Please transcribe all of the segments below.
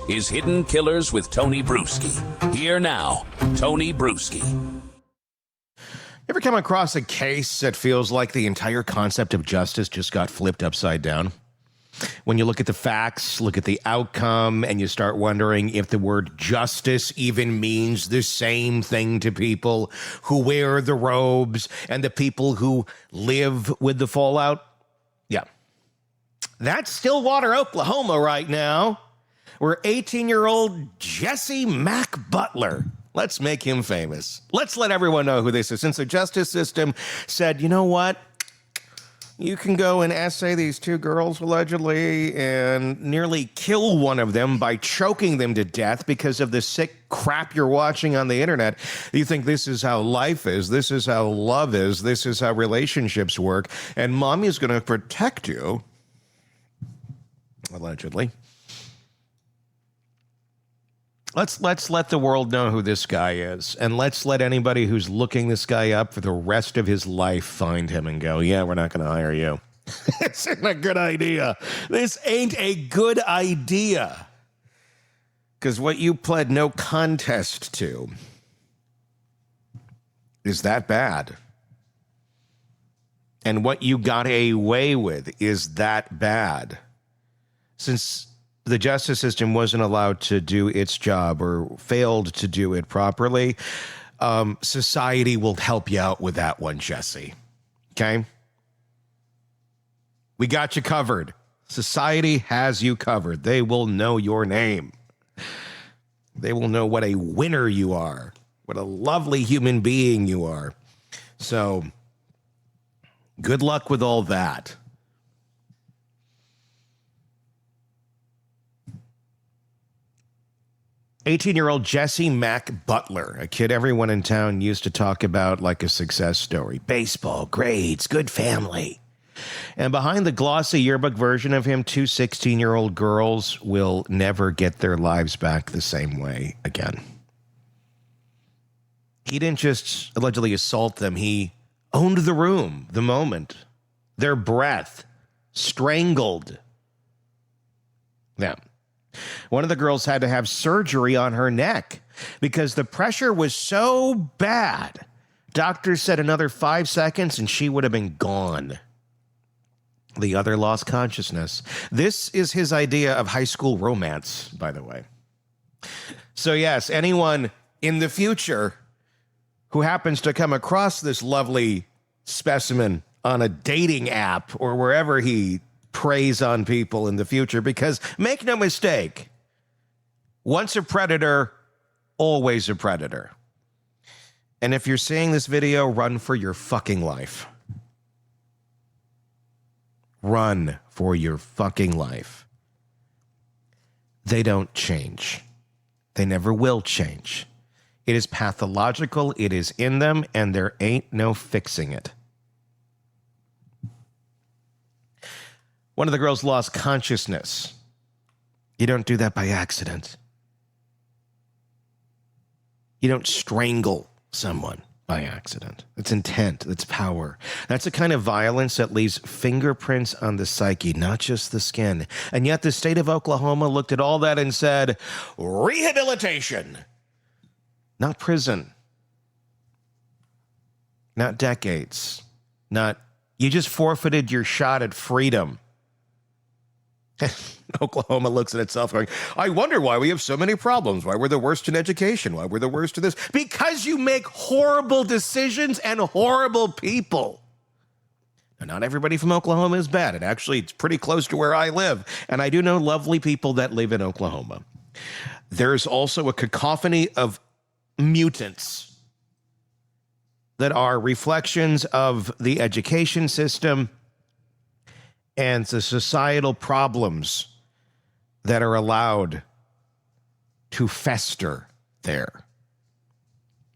is Hidden Killers with Tony Brueski. Here now, Tony Brueski. Ever come across a case that feels like the entire concept of justice just got flipped upside down? When you look at the facts, look at the outcome, and you start wondering if the word justice even means the same thing to people who wear the robes and the people who live with the fallout? Yeah. That's Stillwater, Oklahoma right now, where 18-year-old Jesse Mack Butler, let's make him famous. Let's let everyone know who this is. Since the justice system said, you know what? You can go and essay these two girls, allegedly, and nearly kill one of them by choking them to death because of the sick crap you're watching on the internet. You think this is how life is, this is how love is, this is how relationships work, and mommy's going to protect you, allegedly. Let's let the world know who this guy is, and let's let anybody who's looking this guy up for the rest of his life find him and go, yeah, we're not going to hire you. This isn't a good idea. This ain't a good idea. Because what you pled no contest to is that bad. And what you got away with is that bad. Since the justice system wasn't allowed to do its job or failed to do it properly, society will help you out with that one, Jesse. Okay? We got you covered. Society has you covered. They will know your name. They will know what a winner you are, what a lovely human being you are. So, good luck with all that. "18-year-old Jesse Mack Butler, a kid everyone in town used to talk about like a success story. Baseball, grades, good family. And behind the glossy yearbook version of him, two 16-year-old girls will never get their lives back the same way again. He didn't just allegedly assault them. He owned the room, the moment, their breath, strangled them. One of the girls had to have surgery on her neck because the pressure was so bad. Doctors said another 5 seconds and she would have been gone. The other lost consciousness. This is his idea of high school romance, by the way. So yes, anyone in the future who happens to come across this lovely specimen on a dating app or wherever he preys on people in the future, because make no mistake, once a predator, always a predator. And if you're seeing this video, run for your fucking life. Run for your fucking life. They don't change. They never will change. It is pathological, it is in them, and there ain't no fixing it. One of the girls lost consciousness. You don't do that by accident. You don't strangle someone by accident. It's intent. It's power. That's the kind of violence that leaves fingerprints on the psyche, not just the skin. And yet the state of Oklahoma looked at all that and said, rehabilitation, not prison, not decades, not you just forfeited your shot at freedom. Oklahoma looks at itself going, I wonder why we have so many problems, why we're the worst in education, why we're the worst in this. Because you make horrible decisions and horrible people. Now, not everybody from Oklahoma is bad. And actually, it's pretty close to where I live. And I do know lovely people that live in Oklahoma. There's also a cacophony of mutants that are reflections of the education system and the societal problems that are allowed to fester there.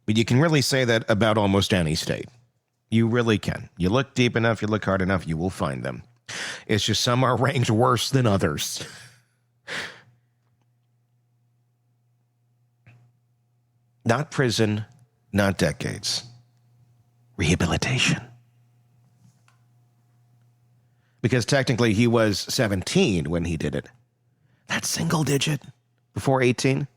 But you can really say that about almost any state. You really can. You look deep enough, you look hard enough, you will find them. It's just some are ranked worse than others. Not prison, not decades. Rehabilitation. Because technically he was 17 when he did it. That's single digit. before 18,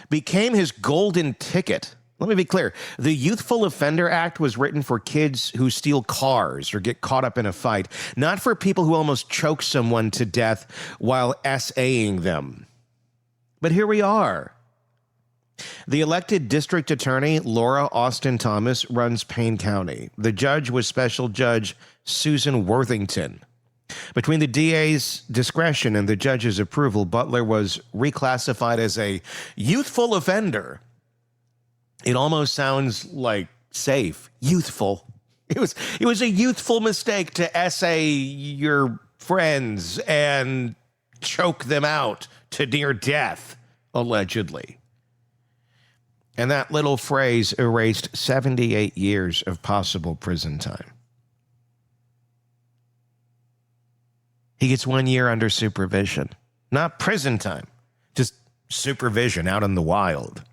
became his golden ticket. Let me be clear. The Youthful Offender Act was written for kids who steal cars or get caught up in a fight, not for people who almost choke someone to death while SAing them. But here we are. The elected district attorney, Laura Austin Thomas, runs Payne County. The judge was Special Judge Susan Worthington. Between the DA's discretion and the judge's approval, Butler was reclassified as a youthful offender. It almost sounds like safe, youthful. It was a youthful mistake to essay your friends and choke them out to near death, allegedly. And that little phrase erased 78 years of possible prison time. He gets 1 year under supervision. Not prison time, just supervision out in the wild.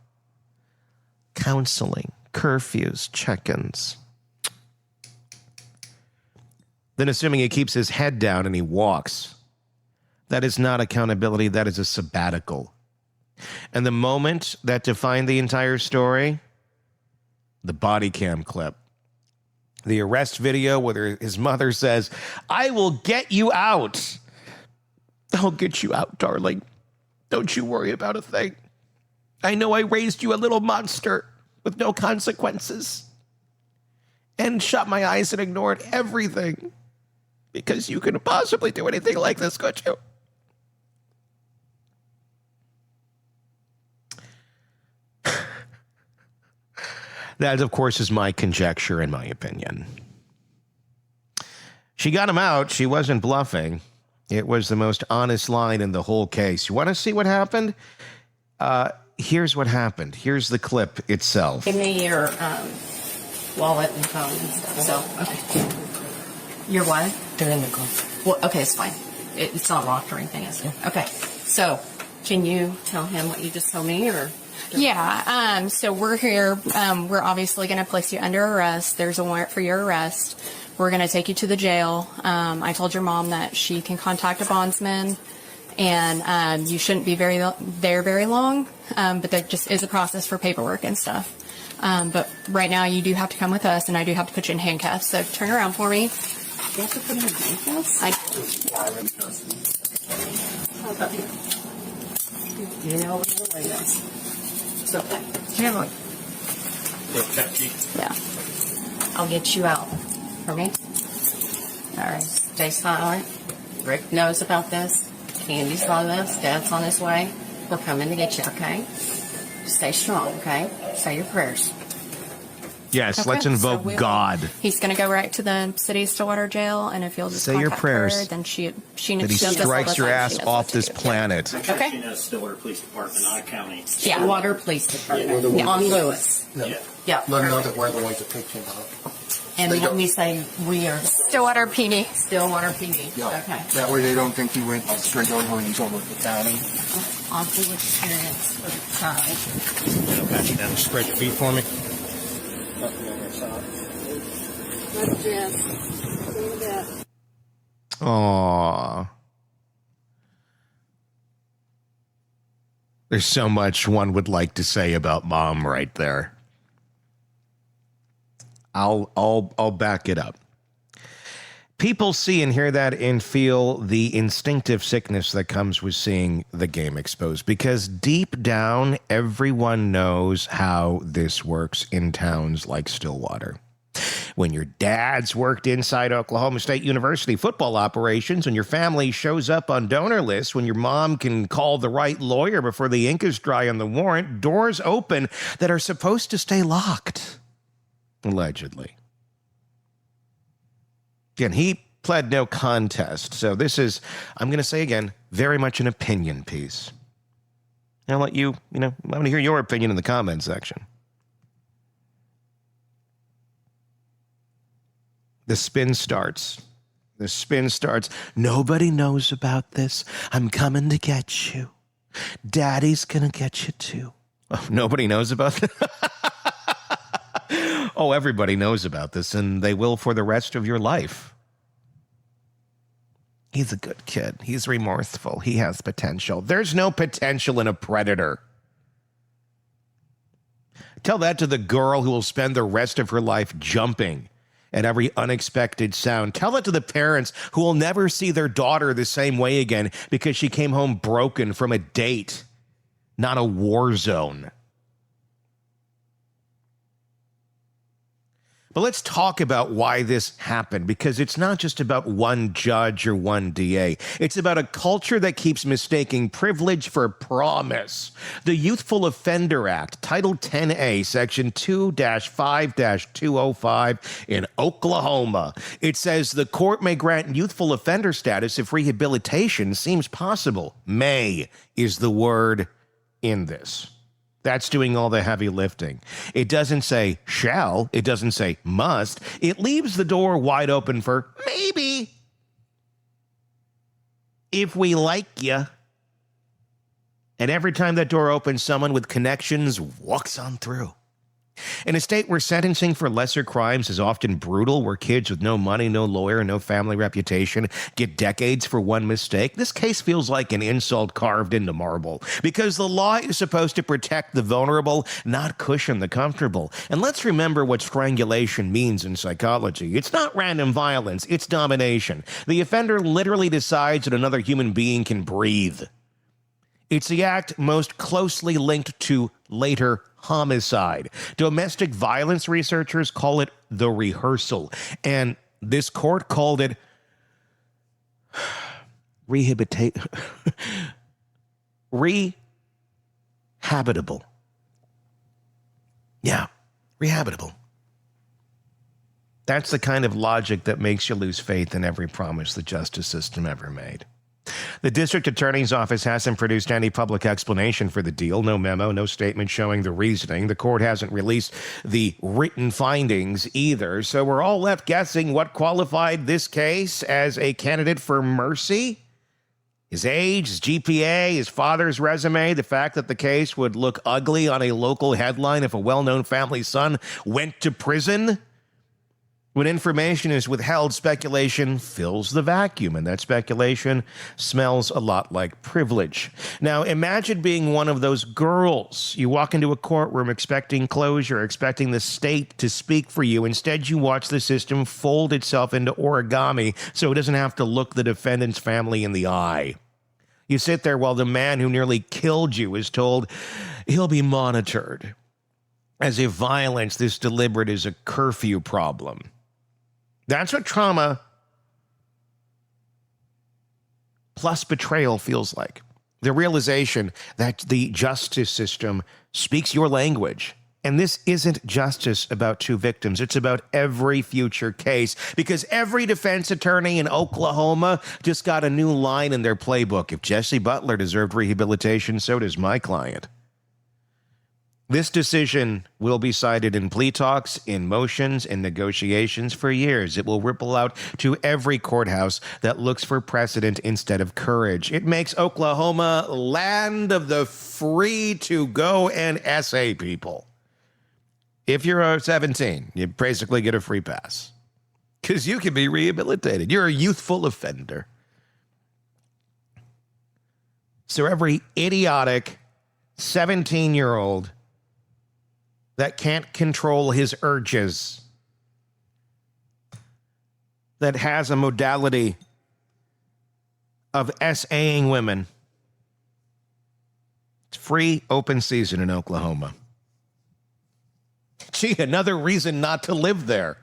Counseling, curfews, check-ins. Then assuming he keeps his head down and he walks. That is not accountability, that is a sabbatical. And the moment that defined the entire story, the body cam clip. The arrest video where his mother says, "I will get you out. I'll get you out, darling. Don't you worry about a thing. I know I raised you a little monster with no consequences and shut my eyes and ignored everything because you couldn't possibly do anything like this, could you?" That, of course, is my conjecture and my opinion. She got him out. She wasn't bluffing. It was the most honest line in the whole case. You want to see what happened? Here's what happened. Here's the clip itself. Give me your wallet and phone and stuff. So, okay. Your what? They're in the car. Well, okay, it's fine. It's not locked or anything, is it? Okay. So, can you tell him what you just told me, or? Yeah, so we're here. We're obviously going to place you under arrest. There's a warrant for your arrest. We're going to take you to the jail. I told your mom that she can contact a bondsman, and you shouldn't be there very long, but there just is a process for paperwork and stuff. But right now you do have to come with us, and I do have to put you in handcuffs. So turn around for me. You have to put him in handcuffs? You know what the way is. It's okay. Yeah. I'll get you out. For me? All right. Stay silent. Rick knows about this. Candy's on this. Dad's on his way. We're coming to get you, okay? Stay strong, okay? Say your prayers. Yes, Okay, let's invoke so God. He's going to go right to the city of Stillwater jail, and if you'll just Say your contact prayers her, then she That he she'll just let strikes us your know. She ass knows off what to this do. planet. Okay? She knows Stillwater Police Department, not a county. Yeah. Water Police Department. Yeah. Yeah, on Lewis. Yeah. Yeah. Let them know that we're the ones that picked him up. And when we say we are Stillwater PD. Stillwater PD. Yeah. Okay. That way they don't think he went straight over and he's over at the county. Awful experience for the time. I'll pat you down. Spread your feet for me. Aww. There's so much one would like to say about Mom right there. I'll back it up. People see and hear that and feel the instinctive sickness that comes with seeing the game exposed, because deep down, everyone knows how this works in towns like Stillwater. When your dad's worked inside Oklahoma State University football operations, when your family shows up on donor lists, when your mom can call the right lawyer before the ink is dry on the warrant, doors open that are supposed to stay locked. Allegedly. Again, he pled no contest. So this is, I'm going to say again, very much an opinion piece. I'll let you, I'm going to hear your opinion in the comments section. The spin starts. The spin starts. Nobody knows about this. I'm coming to get you. Daddy's going to get you too. Oh, nobody knows about this? Oh, everybody knows about this, and they will for the rest of your life. He's a good kid. He's remorseful. He has potential. There's no potential in a predator. Tell that to the girl who will spend the rest of her life jumping at every unexpected sound. Tell that to the parents who will never see their daughter the same way again because she came home broken from a date, not a war zone. But let's talk about why this happened, because it's not just about one judge or one DA. It's about a culture that keeps mistaking privilege for promise. The Youthful Offender Act, Title 10A, Section 2-5-205 in Oklahoma. It says the court may grant youthful offender status if rehabilitation seems possible. May is the word in this. That's doing all the heavy lifting. It doesn't say shall. It doesn't say must. It leaves the door wide open for maybe. If we like you. And every time that door opens, someone with connections walks on through. In a state where sentencing for lesser crimes is often brutal, where kids with no money, no lawyer, no family reputation get decades for one mistake, this case feels like an insult carved into marble. Because the law is supposed to protect the vulnerable, not cushion the comfortable. And let's remember what strangulation means in psychology. It's not random violence, it's domination. The offender literally decides that another human being can breathe. It's the act most closely linked to later homicide. Domestic violence researchers call it the rehearsal, and this court called it rehabitable. Yeah, rehabitable. That's the kind of logic that makes you lose faith in every promise the justice system ever made. The district attorney's office hasn't produced any public explanation for the deal. No memo, no statement showing the reasoning. The court hasn't released the written findings either. So we're all left guessing what qualified this case as a candidate for mercy. His age, his GPA, his father's resume, the fact that the case would look ugly on a local headline if a well-known family son went to prison. When information is withheld, speculation fills the vacuum, and that speculation smells a lot like privilege. Now, imagine being one of those girls. You walk into a courtroom expecting closure, expecting the state to speak for you. Instead, you watch the system fold itself into origami so it doesn't have to look the defendant's family in the eye. You sit there while the man who nearly killed you is told he'll be monitored, as if violence this deliberate is a curfew problem. That's what trauma plus betrayal feels like. The realization that the justice system speaks your language. And this isn't justice about two victims. It's about every future case, because every defense attorney in Oklahoma just got a new line in their playbook. If Jesse Butler deserved rehabilitation, so does my client. This decision will be cited in plea talks, in motions, in negotiations for years. It will ripple out to every courthouse that looks for precedent instead of courage. It makes Oklahoma land of the free to go and essay people. If you're 17, you basically get a free pass because you can be rehabilitated. You're a youthful offender. So every idiotic 17-year-old that can't control his urges, that has a modality of SAing women, it's free open season in Oklahoma. Gee, another reason not to live there.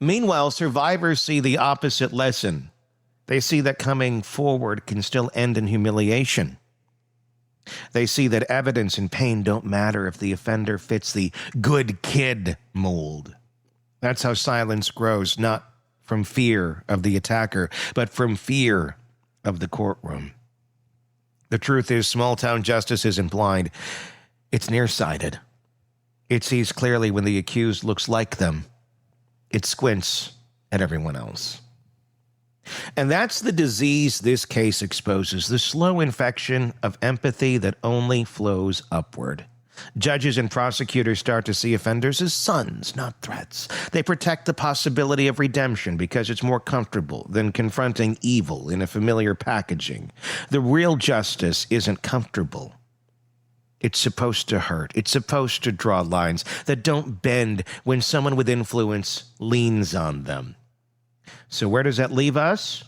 Meanwhile, survivors see the opposite lesson. They see that coming forward can still end in humiliation. They see that evidence and pain don't matter if the offender fits the good kid mold. That's how silence grows, not from fear of the attacker, but from fear of the courtroom. The truth is, small-town justice isn't blind. It's nearsighted. It sees clearly when the accused looks like them. It squints at everyone else. And that's the disease this case exposes, the slow infection of empathy that only flows upward. Judges and prosecutors start to see offenders as sons, not threats. They protect the possibility of redemption because it's more comfortable than confronting evil in a familiar packaging. The real justice isn't comfortable. It's supposed to hurt. It's supposed to draw lines that don't bend when someone with influence leans on them. So where does that leave us?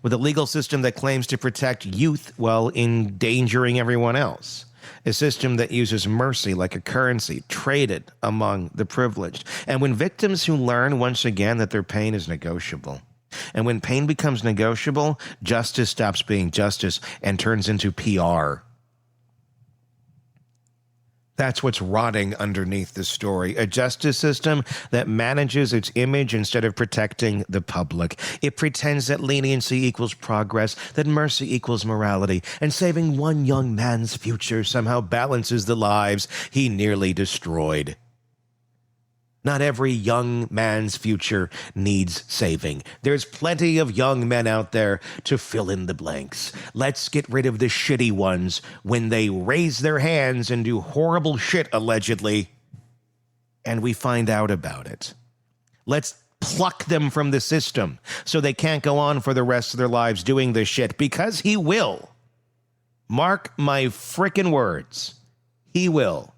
With a legal system that claims to protect youth while endangering everyone else. A system that uses mercy like a currency traded among the privileged. And when victims who learn once again that their pain is negotiable. And when pain becomes negotiable, justice stops being justice and turns into PR. That's what's rotting underneath the story. A justice system that manages its image instead of protecting the public. It pretends that leniency equals progress, that mercy equals morality, and saving one young man's future somehow balances the lives he nearly destroyed. Not every young man's future needs saving. There's plenty of young men out there to fill in the blanks. Let's get rid of the shitty ones when they raise their hands and do horrible shit, allegedly, and we find out about it. Let's pluck them from the system so they can't go on for the rest of their lives doing this shit, because he will. Mark my frickin' words. He will.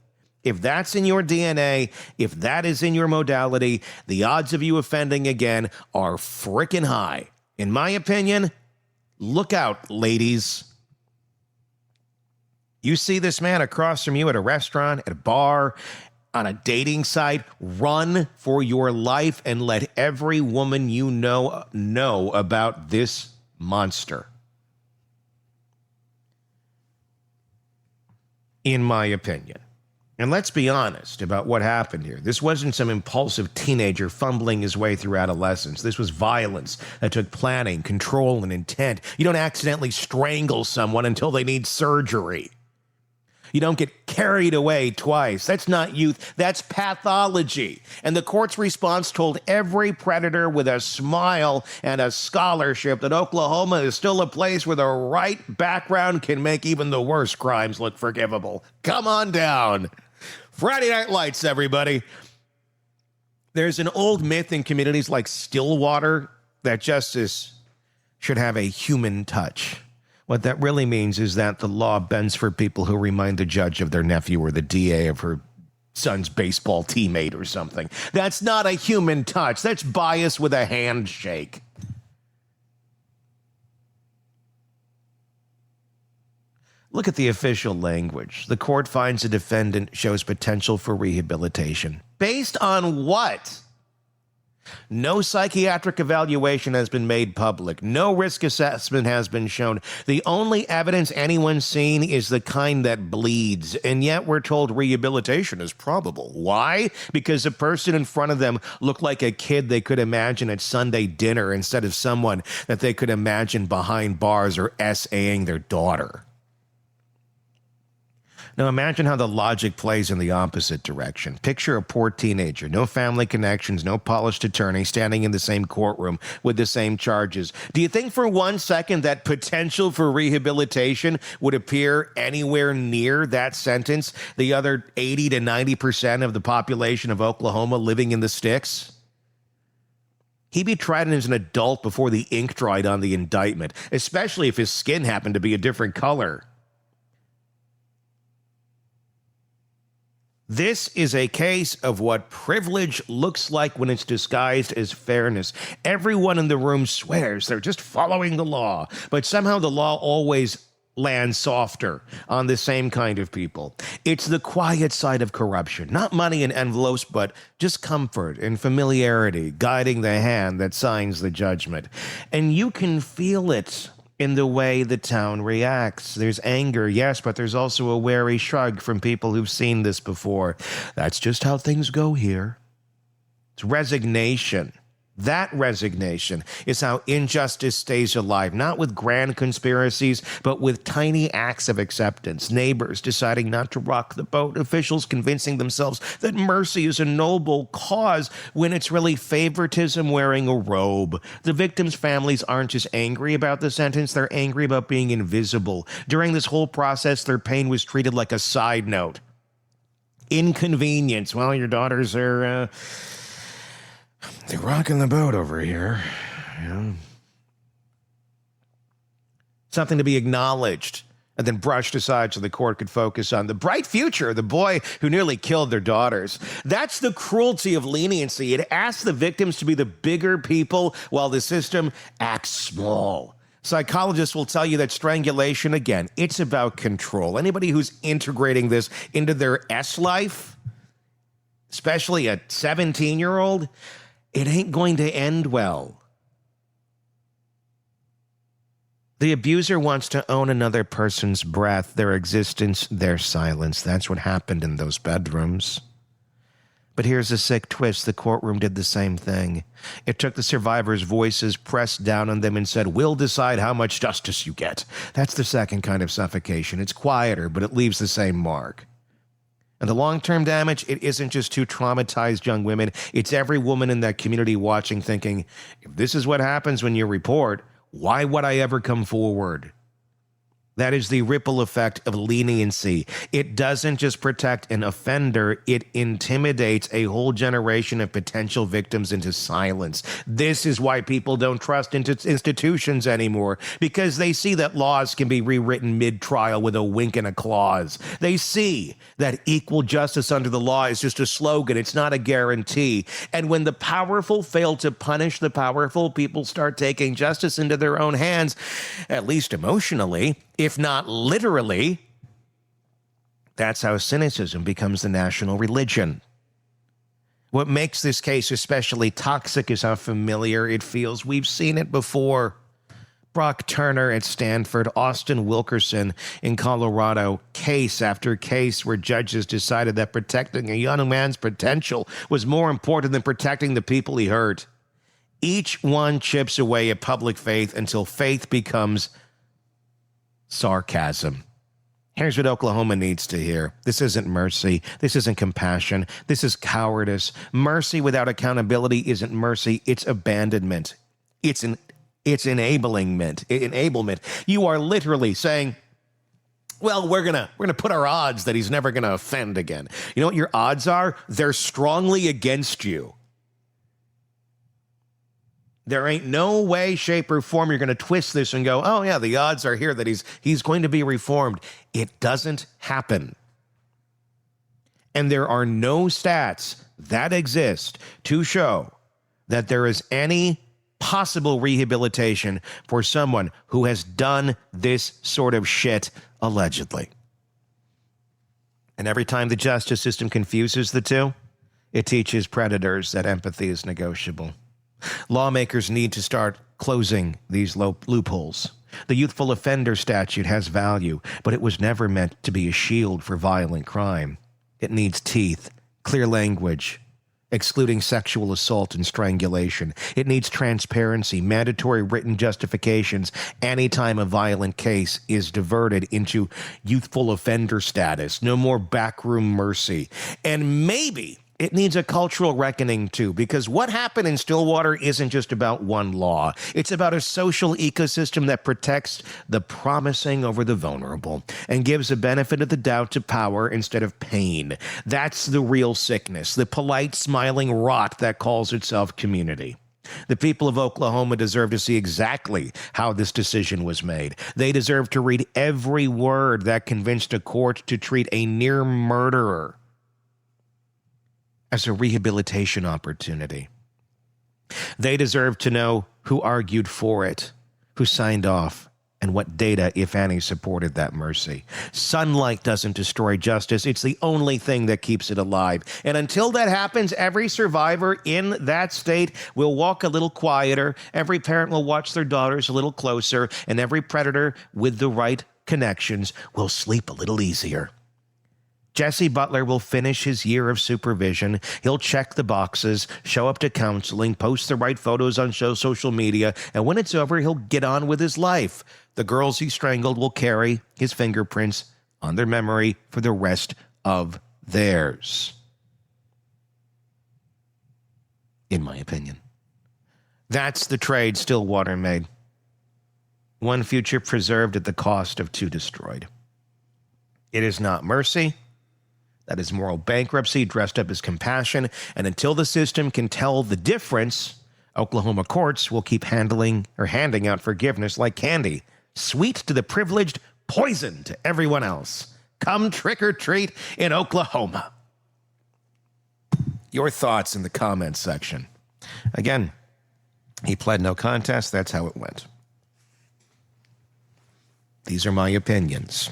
If that's in your DNA, if that is in your modality, the odds of you offending again are frickin' high. In my opinion, look out, ladies. You see this man across from you at a restaurant, at a bar, on a dating site, run for your life and let every woman you know about this monster. In my opinion. And let's be honest about what happened here. This wasn't some impulsive teenager fumbling his way through adolescence. This was violence that took planning, control, and intent. You don't accidentally strangle someone until they need surgery. You don't get carried away twice. That's not youth. That's pathology. And the court's response told every predator with a smile and a scholarship that Oklahoma is still a place where the right background can make even the worst crimes look forgivable. Come on down. Friday Night Lights, everybody. There's an old myth in communities like Stillwater that justice should have a human touch. What that really means is that the law bends for people who remind the judge of their nephew or the DA of her son's baseball teammate or something. That's not a human touch. That's bias with a handshake. Look at the official language. The court finds a defendant shows potential for rehabilitation. Based on what? No psychiatric evaluation has been made public. No risk assessment has been shown. The only evidence anyone's seen is the kind that bleeds, and yet we're told rehabilitation is probable. Why? Because the person in front of them looked like a kid they could imagine at Sunday dinner instead of someone that they could imagine behind bars or SAing their daughter. Now imagine how the logic plays in the opposite direction. Picture a poor teenager, no family connections, no polished attorney, standing in the same courtroom with the same charges. Do you think for 1 second that potential for rehabilitation would appear anywhere near that sentence? The other 80 to 90% of the population of Oklahoma living in the sticks? He'd be tried as an adult before the ink dried on the indictment, especially if his skin happened to be a different color. This is a case of what privilege looks like when it's disguised as fairness. Everyone in the room swears they're just following the law, but somehow the law always lands softer on the same kind of people. It's the quiet side of corruption, not money and envelopes, but just comfort and familiarity guiding the hand that signs the judgment. And you can feel it in the way the town reacts. There's anger, yes, but there's also a wary shrug from people who've seen this before. That's just how things go here. It's resignation. That resignation is how injustice stays alive, not with grand conspiracies, but with tiny acts of acceptance. Neighbors deciding not to rock the boat. Officials convincing themselves that mercy is a noble cause when it's really favoritism wearing a robe. The victims' families aren't just angry about the sentence, they're angry about being invisible. During this whole process, their pain was treated like a side note. inconvenience. Well, your daughters are, they're rocking the boat over here. Yeah. Something to be acknowledged and then brushed aside so the court could focus on the bright future of the boy who nearly killed their daughters. That's the cruelty of leniency. It asks the victims to be the bigger people while the system acts small. Psychologists will tell you that strangulation, again, it's about control. Anybody who's integrating this into their life, especially a 17-year-old, it ain't going to end well. The abuser wants to own another person's breath, their existence, their silence. That's what happened in those bedrooms. But here's a sick twist. The courtroom did the same thing. It took the survivors' voices, pressed down on them, and said, we'll decide how much justice you get. That's the second kind of suffocation. It's quieter, but it leaves the same mark. And the long-term damage, it isn't just two traumatized young women. It's every woman in that community watching, thinking, if this is what happens when you report, why would I ever come forward? That is the ripple effect of leniency. It doesn't just protect an offender, it intimidates a whole generation of potential victims into silence. This is why people don't trust institutions anymore, because they see that laws can be rewritten mid-trial with a wink and a clause. They see that equal justice under the law is just a slogan, it's not a guarantee. And when the powerful fail to punish the powerful, people start taking justice into their own hands, at least emotionally, if not literally. That's how cynicism becomes the national religion. What makes this case especially toxic is how familiar it feels. We've seen it before. Brock Turner at Stanford, Austin Wilkerson in Colorado, case after case where judges decided that protecting a young man's potential was more important than protecting the people he hurt. Each one chips away at public faith until faith becomes sarcasm. Here's what Oklahoma needs to hear. This isn't mercy. This isn't compassion. This is cowardice. Mercy without accountability isn't mercy. It's abandonment. It's enablement. You are literally saying, well, we're gonna put our odds that he's never gonna offend again. You know what your odds are? They're strongly against you. There ain't no way, shape, or form you're going to twist this and go, oh, yeah, the odds are here that he's going to be reformed. It doesn't happen. And there are no stats that exist to show that there is any possible rehabilitation for someone who has done this sort of shit allegedly. And every time the justice system confuses the two, it teaches predators that empathy is negotiable. Lawmakers need to start closing these loopholes. The Youthful Offender statute has value, but it was never meant to be a shield for violent crime. It needs teeth, clear language, excluding sexual assault and strangulation. It needs transparency, mandatory written justifications anytime a violent case is diverted into youthful offender status. No more backroom mercy. And maybe it needs a cultural reckoning, too, because what happened in Stillwater isn't just about one law. It's about a social ecosystem that protects the promising over the vulnerable and gives a benefit of the doubt to power instead of pain. That's the real sickness, the polite, smiling rot that calls itself community. The people of Oklahoma deserve to see exactly how this decision was made. They deserve to read every word that convinced a court to treat a near murderer as a rehabilitation opportunity. They deserve to know who argued for it, who signed off, and what data, if any, supported that mercy. Sunlight doesn't destroy justice. It's the only thing that keeps it alive. And until that happens, every survivor in that state will walk a little quieter, every parent will watch their daughters a little closer, and every predator with the right connections will sleep a little easier. Jesse Butler will finish his year of supervision. He'll check the boxes, show up to counseling, post the right photos on social media, and when it's over, he'll get on with his life. The girls he strangled will carry his fingerprints on their memory for the rest of theirs. In my opinion. That's the trade Stillwater made. One future preserved at the cost of two destroyed. It is not mercy. That is moral bankruptcy dressed up as compassion. And until the system can tell the difference, Oklahoma courts will keep handing out forgiveness like candy. Sweet to the privileged, poison to everyone else. Come trick or treat in Oklahoma. Your thoughts in the comments section. Again, he pled no contest. That's how it went. These are my opinions.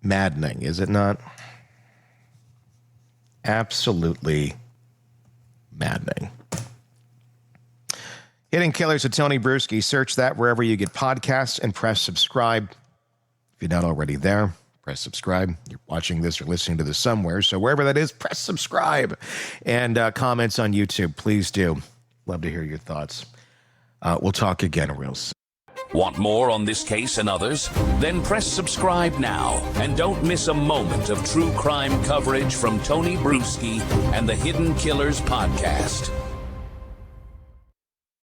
Maddening, is it not? Absolutely maddening. Hidden Killers of Tony Brueski. Search that wherever you get podcasts and press subscribe. If you're not already there, press subscribe. You're watching this or listening to this somewhere, so wherever that is, press subscribe. And comments on YouTube, please do. Love to hear your thoughts. We'll talk again real soon. Want more on this case and others? Then press subscribe now and don't miss a moment of true crime coverage from Tony Brueski and the Hidden Killers podcast.